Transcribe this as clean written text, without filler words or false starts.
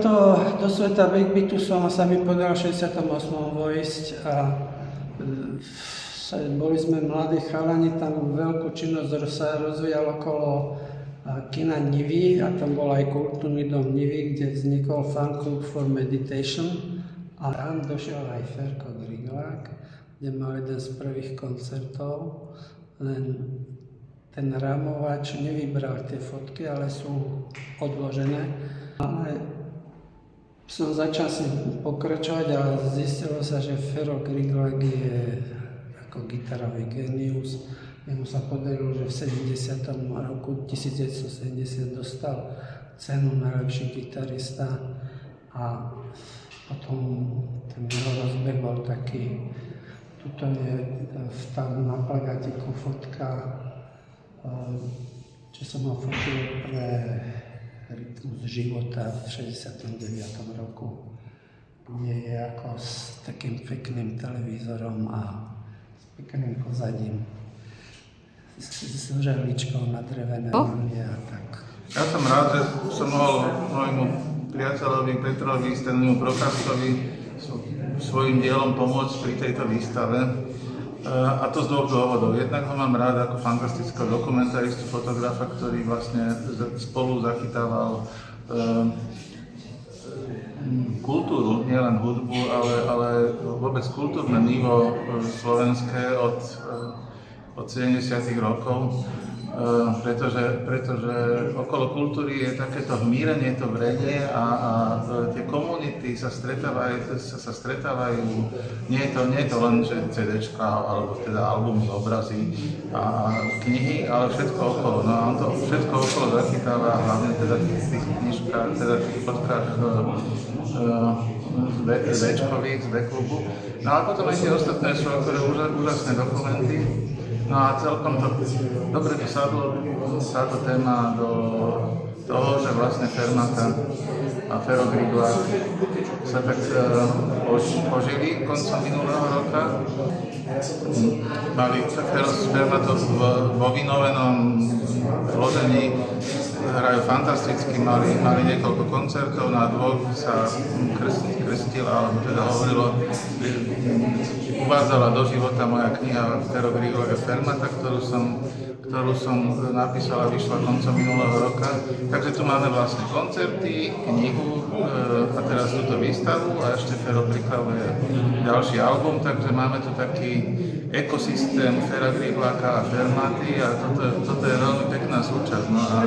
do sveta breakbeatu sa mi podarilo v 68. vojsť a boli sme mladí chalani, tam veľkú činnosť sa rozvíjala okolo kina Nivy a tam bol aj kultúrny dom Nivy, kde vznikol Fan Club for Meditation a tam došiel aj Ferko Griglák, kde mal jeden z prvých koncertov, len ten rámovač nevybral tie fotky, ale sú odložené. Ale som začal si pokračovať a zistilo sa, že Fero Griglák je ako gitarový génius. Jemu sa podarilo, že v 1970 dostal cenu najlepší gitarista a potom ten jeho rozbeh bol taký, tuto je tam na plagátiku fotka, čo som ho fotil pre Rytmus života v 69. roku, kde je ako s takým pekným televízorom a s pekným pozadím, s žehličkou na drevené nohy a tak. Ja som rád, že som mohol môjmu priateľovi Petrovi Stanlimu Procházkovi svojím dielom pomôcť pri tejto výstave. A to z dvoch dôvodov. Jednak ho mám rád ako fantastického dokumentaristu, fotografa, ktorý vlastne spolu zachytával kultúru, nielen hudbu, ale vôbec kultúrne nivo slovenské od 70. rokov. Pretože okolo kultúry je takéto hmírenie, to vrenie a tie komunity sa stretávajú, nie je to len že CDčka alebo teda albumy, obrazy a knihy, ale všetko okolo. No a on to všetko okolo zachytáva, hlavne teda v tých knižkách, teda v tých fotkách Z-čkových, z D-klubu. No a potom aj tie ostatné sú úžasné dokumenty. No a celkom to dobre sadlo táto téma do toho, že vlastne Fermata a Fero Griglák sa tak požili koncom minulého roka. Mali Fero s Fermatou vo vynovenom zložení, hrajú fantasticky, mali niekoľko koncertov, na dvoch sa krstila, alebo teda uvádzala do života moja kniha Fero Griglák a Fermata, ktorú som napísal a vyšla koncom minulého roka. Takže tu máme vlastne koncerty, knihu a teraz túto výstavu a ešte Fero pripravuje ďalší album, takže máme tu taký ekosystém Fera Grigláka a Fermaty a toto je veľmi pekná súčasť. No a